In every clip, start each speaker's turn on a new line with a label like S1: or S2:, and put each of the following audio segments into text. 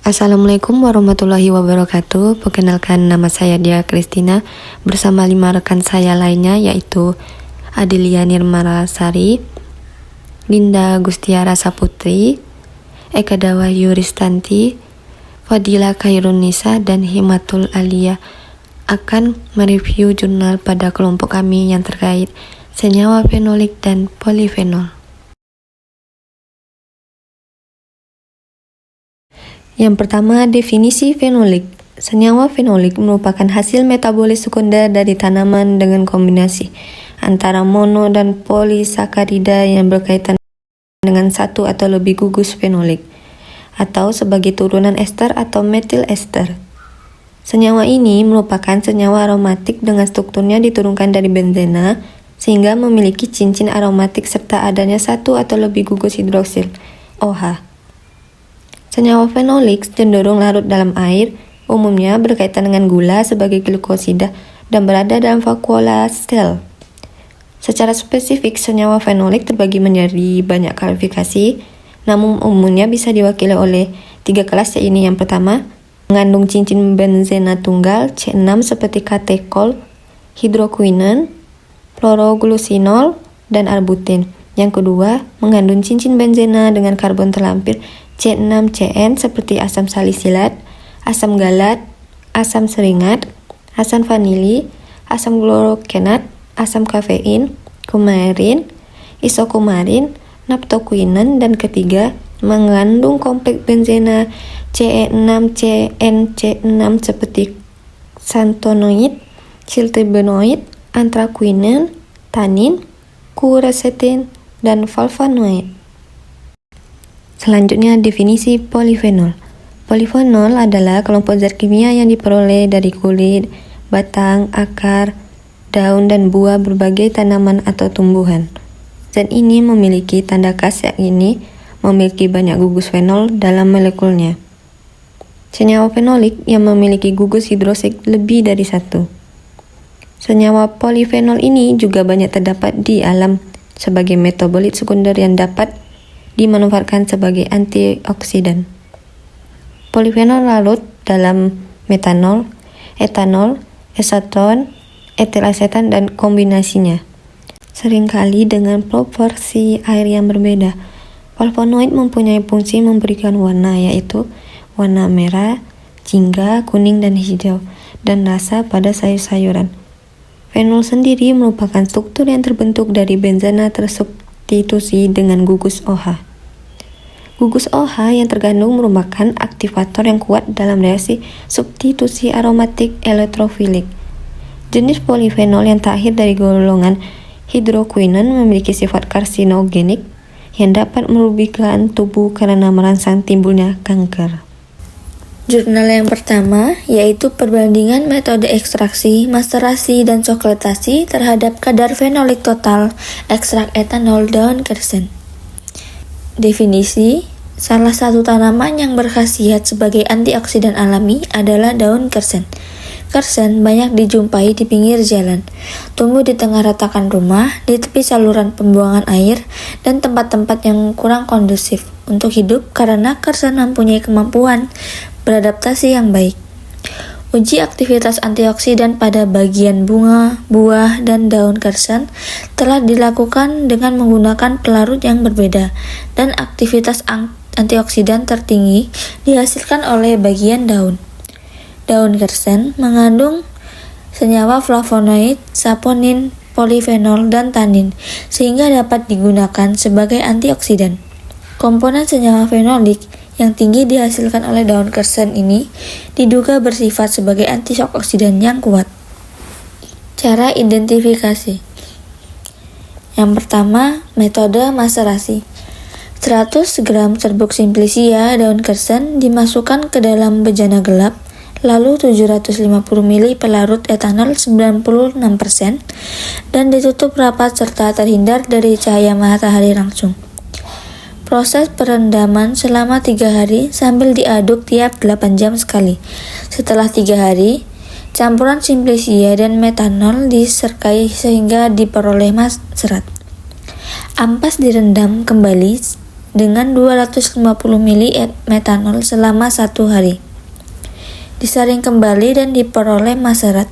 S1: Assalamualaikum warahmatullahi wabarakatuh. Perkenalkan, nama saya Dia Kristina bersama 5 rekan saya lainnya, yaitu Adelia Nirmarasari, Linda Gustiara Saputri, Eka Dawa Yuristanti, Fadila Khairunisa, dan Himatul Alia akan mereview jurnal pada kelompok kami yang terkait senyawa fenolik dan polifenol. Yang pertama, definisi fenolik. Senyawa fenolik merupakan hasil metabolis sekunder dari tanaman dengan kombinasi antara mono dan polisakarida yang berkaitan dengan satu atau lebih gugus fenolik, atau sebagai turunan ester atau metil ester. Senyawa ini merupakan senyawa aromatik dengan strukturnya diturunkan dari benzena, sehingga memiliki cincin aromatik serta adanya satu atau lebih gugus hidroksil, OH. Senyawa fenolik cenderung larut dalam air, umumnya berkaitan dengan gula sebagai glukosida dan berada dalam vakuola sel. Secara spesifik, senyawa fenolik terbagi menjadi banyak klasifikasi, namun umumnya bisa diwakili oleh 3 kelas, yaitu yang pertama, mengandung cincin benzena tunggal C6 seperti katekol, hidroquinone, fluoroglucinol, dan arbutin. Yang kedua, mengandung cincin benzena dengan karbon terlampir C6CN seperti asam salisilat, asam galat, asam seringat, asam vanili, asam glorokenat, asam kafein, kumarin, isokumarin, naptoquinone, dan ketiga, mengandung kompleks benzena Ce6CnC6 seperti xanthonoid, siltebenoid, anthraquinone, tannin, quercetin, dan flavonoid. Selanjutnya, definisi polifenol. Polifenol adalah kelompok zat kimia yang diperoleh dari kulit, batang, akar, daun, dan buah berbagai tanaman atau tumbuhan. Zat ini memiliki tanda khas, yakni memiliki banyak gugus fenol dalam molekulnya. Senyawa fenolik yang memiliki gugus hidroksil lebih dari satu. Senyawa polifenol ini juga banyak terdapat di alam sebagai metabolit sekunder yang dapat dimanfaatkan sebagai antioksidan. Polifenol larut dalam metanol, etanol, eseton, etil asetan, dan kombinasinya, seringkali dengan proporsi air yang berbeda. Flavonoid mempunyai fungsi memberikan warna, yaitu warna merah, jingga, kuning, dan hijau, dan rasa pada sayur-sayuran. Fenol sendiri merupakan struktur yang terbentuk dari benzena tersubstitusi dengan gugus OH. Gugus OH yang tergandung merupakan aktivator yang kuat dalam reaksi substitusi aromatik elektrofilik. Jenis polifenol yang terakhir dari golongan hidroquinone memiliki sifat karsinogenik yang dapat merugikan tubuh karena merangsang timbulnya kanker. Jurnal yang pertama yaitu perbandingan metode ekstraksi, masterasi, dan coklatasi terhadap kadar fenolik total ekstrak etanol daun kersen. Definisi: salah satu tanaman yang berkhasiat sebagai antioksidan alami adalah daun kersen. Kersen banyak dijumpai di pinggir jalan, tumbuh di tengah ratakan rumah, di tepi saluran pembuangan air, dan tempat-tempat yang kurang kondusif untuk hidup karena kersen mempunyai kemampuan beradaptasi yang baik. Uji aktivitas antioksidan pada bagian bunga, buah, dan daun kersen telah dilakukan dengan menggunakan pelarut yang berbeda, dan aktivitas antioksidan tertinggi dihasilkan oleh bagian daun. Daun kersen mengandung senyawa flavonoid, saponin, polifenol, dan tannin, sehingga dapat digunakan sebagai antioksidan. Komponen senyawa fenolik yang tinggi dihasilkan oleh daun kersen ini diduga bersifat sebagai antioksidan yang kuat. Cara identifikasi. Yang pertama, metode maserasi. 100 gram serbuk simplicia daun kersen dimasukkan ke dalam bejana gelap, lalu 750 ml pelarut etanol 96% dan ditutup rapat serta terhindar dari cahaya matahari langsung. Proses perendaman selama 3 hari sambil diaduk tiap 8 jam sekali. Setelah 3 hari, campuran simplicia dan metanol diserkai sehingga diperoleh serat. Ampas direndam kembali
S2: dengan 250 ml metanol selama 1 hari. Disaring kembali dan diperoleh maserat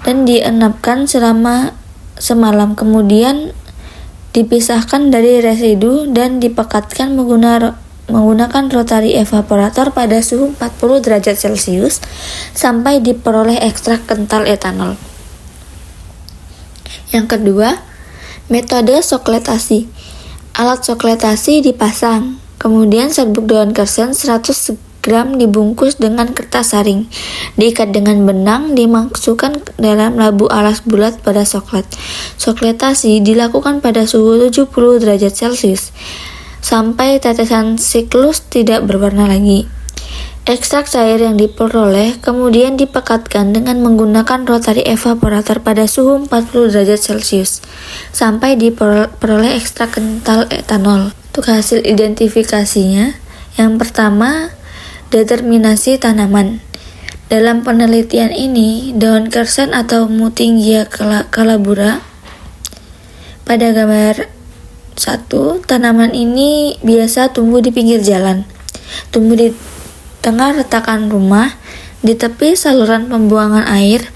S2: dan dienapkan selama semalam, kemudian dipisahkan dari residu dan dipekatkan menggunakan rotary evaporator pada suhu 40 derajat Celcius sampai diperoleh ekstrak kental etanol. Yang kedua, metode sokletasi. Alat sokletasi dipasang, kemudian serbuk daun kersen 100 gram dibungkus dengan kertas saring, diikat dengan benang, dimasukkan dalam labu alas bulat pada soklet. Sokletasi dilakukan pada suhu 70 derajat Celcius sampai tetesan siklus tidak berwarna lagi. Ekstrak cair yang diperoleh kemudian dipekatkan dengan menggunakan rotary evaporator pada suhu 40 derajat Celcius sampai diperoleh ekstrak kental etanol. Untuk hasil identifikasinya, yang pertama, determinasi tanaman. Dalam penelitian ini, daun kersen atau Mutingia calabura pada gambar 1, tanaman ini biasa tumbuh di pinggir jalan, tumbuh di tengah retakan rumah, di tepi saluran pembuangan air,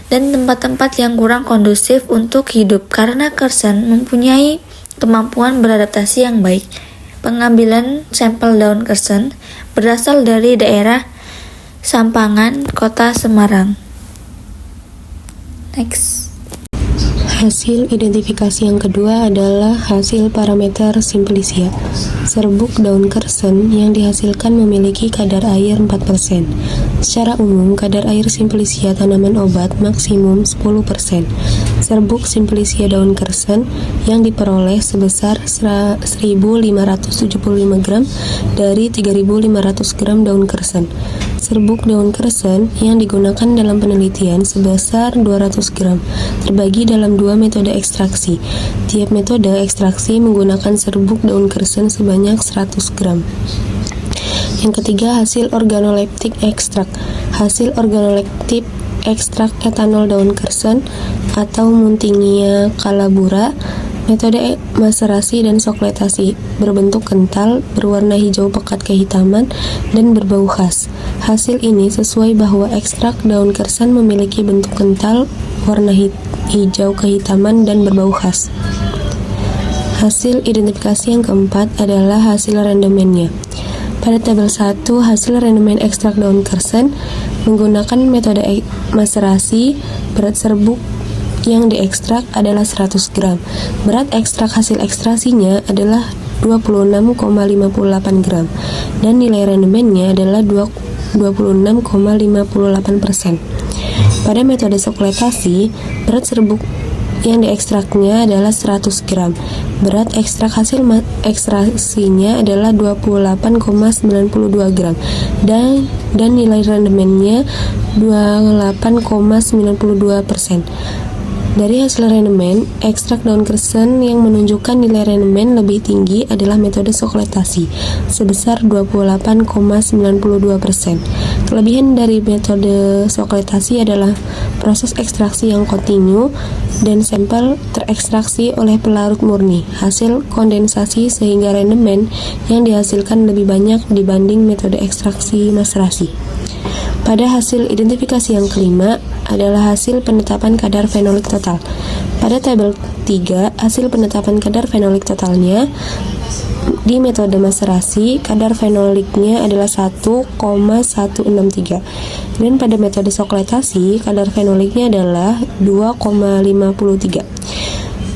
S2: dan tempat-tempat yang kurang kondusif untuk hidup karena kersen mempunyai kemampuan beradaptasi yang baik. Pengambilan sampel daun kersen berasal dari daerah Sampangan, Kota Semarang. Next.
S3: Hasil identifikasi yang kedua adalah hasil parameter Simplicia. Serbuk daun kersen yang dihasilkan memiliki kadar air 4%. Secara umum, kadar air Simplicia tanaman obat maksimum 10%. Serbuk Simplicia daun kersen yang diperoleh sebesar 1.575 gram dari 3.500 gram daun kersen. Serbuk daun kersen yang digunakan dalam penelitian sebesar 200 gram, terbagi dalam 2 metode ekstraksi. Tiap metode ekstraksi menggunakan serbuk daun kersen sebanyak 100 gram. Yang ketiga, hasil organoleptik ekstrak. Hasil organoleptik ekstrak etanol daun kersen atau Mutingia calabura, metode maserasi dan sokletasi, berbentuk kental, berwarna hijau pekat kehitaman, dan berbau khas. Hasil ini sesuai bahwa ekstrak daun kersen memiliki bentuk kental, warna hijau kehitaman, dan berbau khas. Hasil identifikasi yang keempat adalah hasil rendemennya. Pada tabel 1, hasil rendemen ekstrak daun kersen menggunakan metode maserasi, berat serbuk yang diekstrak adalah 100 gram. Berat ekstrak hasil ekstrasinya adalah 26,58 gram dan nilai rendemennya adalah 26,58%. Pada metode sokletasi, berat serbuk yang diekstraknya adalah 100 gram. Berat ekstrak hasil ekstrasinya adalah 28,92 gram dan nilai rendemennya 28,92%. Dari hasil rendemen, ekstrak daun kersen yang menunjukkan nilai rendemen lebih tinggi adalah metode sokletasi, sebesar 28,92%. Kelebihan dari metode sokletasi adalah proses ekstraksi yang kontinu dan sampel terekstraksi oleh pelarut murni, hasil kondensasi sehingga rendemen yang dihasilkan lebih banyak dibanding metode ekstraksi maserasi. Pada hasil identifikasi yang kelima adalah hasil penetapan kadar fenolik total. Pada tabel 3, hasil penetapan kadar fenolik totalnya di metode maserasi, kadar fenoliknya adalah 1,163. Dan pada metode sokletasi, kadar fenoliknya adalah 2,53.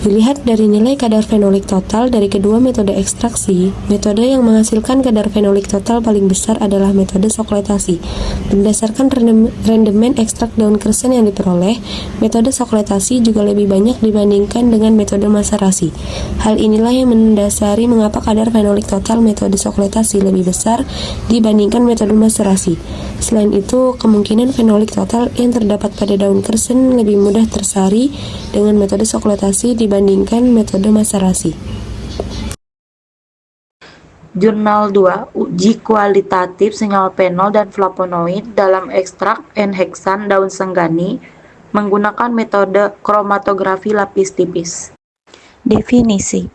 S3: Dilihat dari nilai kadar fenolik total dari kedua metode ekstraksi, metode yang menghasilkan kadar fenolik total paling besar adalah metode sokletasi. Berdasarkan rendemen ekstrak daun kersen yang diperoleh, metode sokletasi juga lebih banyak dibandingkan dengan metode maserasi. Hal inilah yang mendasari mengapa kadar fenolik total metode sokletasi lebih besar dibandingkan metode maserasi. Selain itu, kemungkinan fenolik total yang terdapat pada daun kersen lebih mudah tersari dengan metode sokletasi dibandingkan metode maserasi.
S4: Jurnal 2, uji kualitatif senyawa fenol dan flavonoid dalam ekstrak N-heksan daun senggani menggunakan metode kromatografi lapis tipis. Definisi: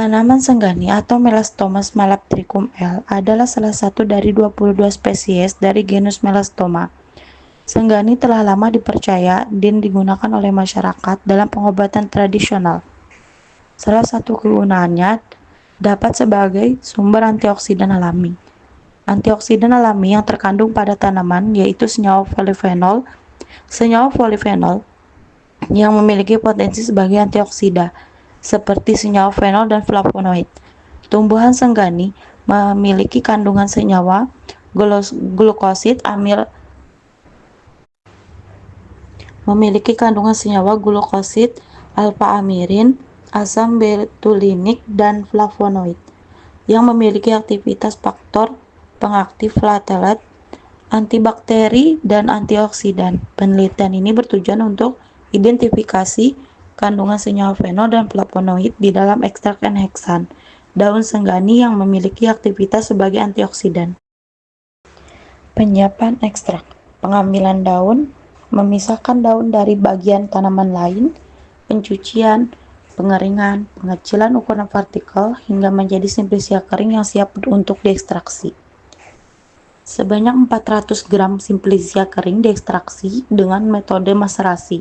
S4: Tanaman senggani atau Melastomus malabtricum L adalah salah satu dari 22 spesies dari genus Melastoma. Senggani telah lama dipercaya dan digunakan oleh masyarakat dalam pengobatan tradisional. Salah satu kegunaannya dapat sebagai sumber antioksidan alami. Antioksidan alami yang terkandung pada tanaman yaitu senyawa polifenol. Senyawa polifenol yang memiliki potensi sebagai antioksida, seperti senyawa fenol dan flavonoid. Tumbuhan senggani memiliki kandungan senyawa glukosid amil alfa-amirin, asam betulinik, dan flavonoid yang memiliki aktivitas faktor pengaktif platelet, antibakteri, dan antioksidan. Penelitian ini bertujuan untuk identifikasi kandungan senyawa fenol dan flavonoid di dalam ekstrak N-heksan daun senggani yang memiliki aktivitas sebagai antioksidan. Penyiapan ekstrak: pengambilan daun, memisahkan daun dari bagian tanaman lain, pencucian, pengeringan, pengecilan ukuran partikel hingga menjadi simplisia kering yang siap untuk diekstraksi. Sebanyak 400 gram simplisia kering diekstraksi dengan metode maserasi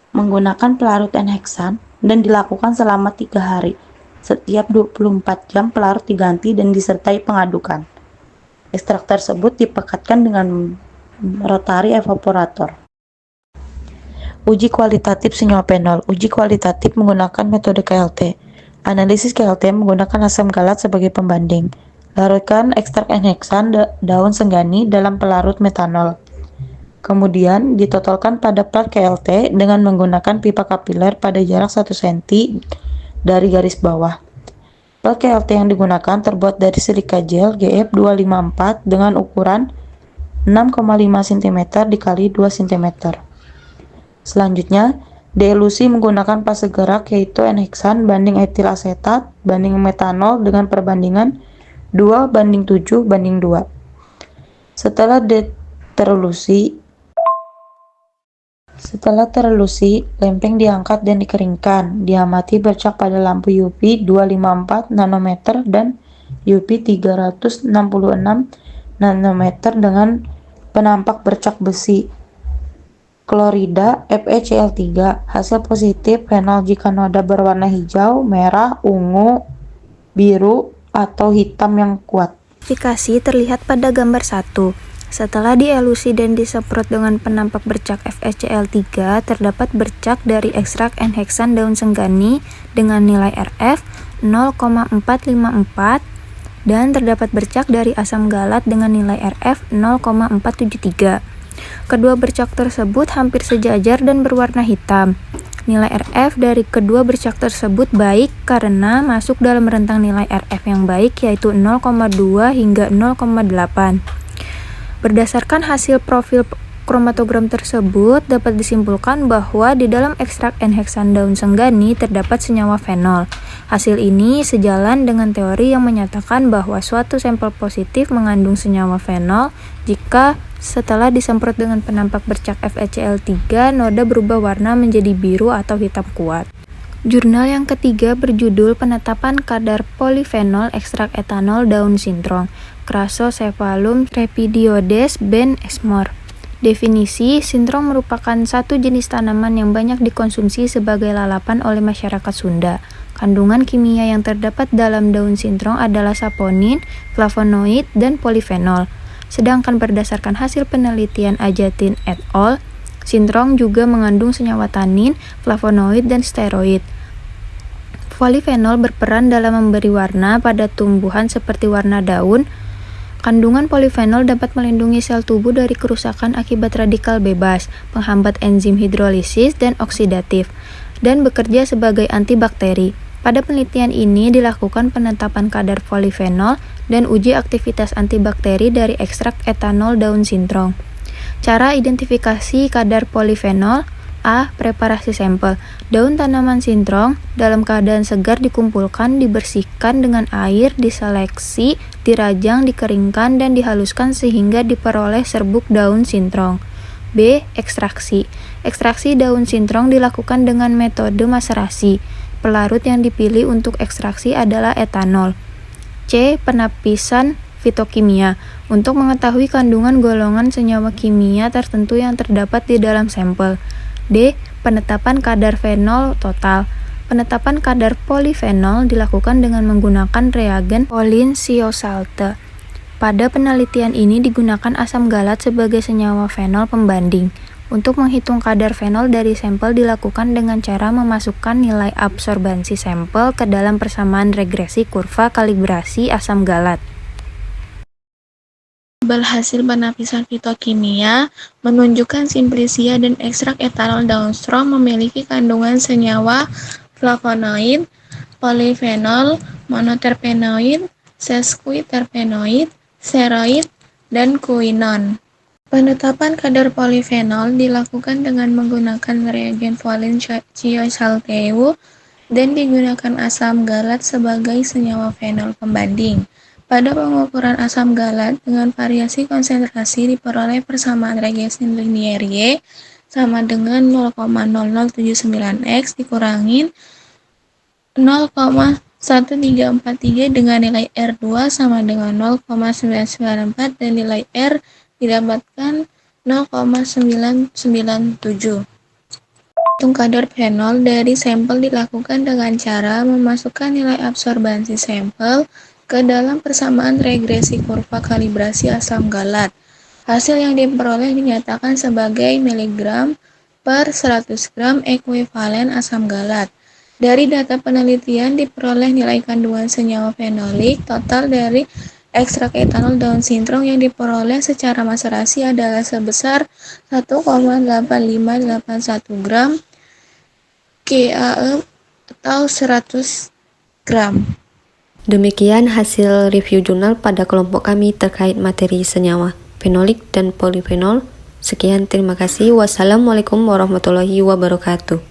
S4: menggunakan pelarut N-heksan dan dilakukan selama 3 hari. Setiap 24 jam pelarut diganti dan disertai pengadukan. Ekstrak tersebut dipekatkan dengan rotary evaporator. Uji kualitatif senyawa fenol. Uji kualitatif menggunakan metode KLT. Analisis KLT menggunakan asam galat sebagai pembanding. Larutkan ekstrak N-heksan daun senggani dalam pelarut metanol. Kemudian ditotolkan pada plat KLT dengan menggunakan pipa kapiler pada jarak 1 cm dari garis bawah. Plat KLT yang digunakan terbuat dari silika gel GF254 dengan ukuran 6,5 cm dikali 2 cm. Selanjutnya, dielusi menggunakan fase gerak yaitu N-heksan banding etil asetat banding metanol dengan perbandingan 2:7:2. Setelah terelusi, lempeng diangkat dan dikeringkan. Diamati bercak pada lampu UV 254 nanometer dan UV 366 nanometer dengan penampak bercak besi. Klorida FeCl3. Hasil positif fenol jika noda berwarna hijau, merah, ungu, biru, atau hitam yang kuat.
S5: Verifikasi terlihat pada gambar 1. Setelah dielusi dan disemprot dengan penampak bercak FeCl3, terdapat bercak dari ekstrak N-heksan daun senggani dengan nilai RF 0,454 dan terdapat bercak dari asam galat dengan nilai RF 0,473. Kedua bercak tersebut hampir sejajar dan berwarna hitam. Nilai RF dari kedua bercak tersebut baik karena masuk dalam rentang nilai RF yang baik yaitu 0,2 hingga 0,8. Berdasarkan hasil profil kromatogram tersebut, dapat disimpulkan bahwa di dalam ekstrak N-heksan daun senggani terdapat senyawa fenol. Hasil ini sejalan dengan teori yang menyatakan bahwa suatu sampel positif mengandung senyawa fenol jika setelah disemprot dengan penampak bercak FeCl3, noda berubah warna menjadi biru atau hitam kuat. Jurnal yang ketiga berjudul Penetapan Kadar Polifenol Ekstrak Etanol Daun Sintrong, Crasocephalum trepidioides Ben Exmore. Definisi, sintrong merupakan satu jenis tanaman yang banyak dikonsumsi sebagai lalapan oleh masyarakat Sunda. Kandungan kimia yang terdapat dalam daun sintrong adalah saponin, flavonoid, dan polifenol. Sedangkan berdasarkan hasil penelitian Ajatin et al., sintrong juga mengandung senyawa tanin, flavonoid, dan steroid. Polifenol berperan dalam memberi warna pada tumbuhan seperti warna daun. Kandungan polifenol dapat melindungi sel tubuh dari kerusakan akibat radikal bebas, penghambat enzim hidrolisis dan oksidatif, dan bekerja sebagai antibakteri. Pada penelitian ini dilakukan penetapan kadar polifenol dan uji aktivitas antibakteri dari ekstrak etanol daun sintrong. Cara identifikasi kadar polifenol: A. Preparasi sampel. Daun tanaman sintrong dalam keadaan segar dikumpulkan, dibersihkan dengan air, diseleksi, dirajang, dikeringkan, dan dihaluskan sehingga diperoleh serbuk daun sintrong. B. Ekstraksi. Ekstraksi daun sintrong dilakukan dengan metode maserasi. Pelarut yang dipilih untuk ekstraksi adalah etanol. C. Penapisan fitokimia untuk mengetahui kandungan golongan senyawa kimia tertentu yang terdapat di dalam sampel. D. Penetapan kadar fenol total. Penetapan kadar polifenol dilakukan dengan menggunakan reagen Pauling Thiosalte. Pada penelitian ini digunakan asam galat sebagai senyawa fenol pembanding. Untuk menghitung kadar fenol dari sampel dilakukan dengan cara memasukkan nilai absorbansi sampel ke dalam persamaan regresi kurva kalibrasi asam galat.
S6: Tabel hasil penapisan fitokimia menunjukkan simplisia dan ekstrak etanol daun strong memiliki kandungan senyawa flavonoid, polifenol, monoterpenoid, sesquiterpenoid, steroid, dan quinone. Penetapan kadar polifenol dilakukan dengan menggunakan reagen Pauling Thiosalte dan digunakan asam galat sebagai senyawa fenol pembanding. Pada pengukuran asam galat dengan variasi konsentrasi diperoleh persamaan reagensi linier Y sama dengan 0,0079x dikurangin 0,1343 dengan nilai R2 sama dengan 0,994 dan nilai R didapatkan 0,997. Hitung kadar fenol dari sampel dilakukan dengan cara memasukkan nilai absorbansi sampel ke dalam persamaan regresi kurva kalibrasi asam galat. Hasil yang diperoleh dinyatakan sebagai miligram per 100 gram ekuivalen asam galat. Dari data penelitian diperoleh nilai kandungan senyawa fenolik total dari ekstrak etanol daun sintrong yang diperoleh secara maserasi adalah sebesar 1,8581 gram KAE atau 100 gram.
S1: Demikian hasil review jurnal pada kelompok kami terkait materi senyawa fenolik dan polifenol. Sekian, terima kasih. Wassalamualaikum warahmatullahi wabarakatuh.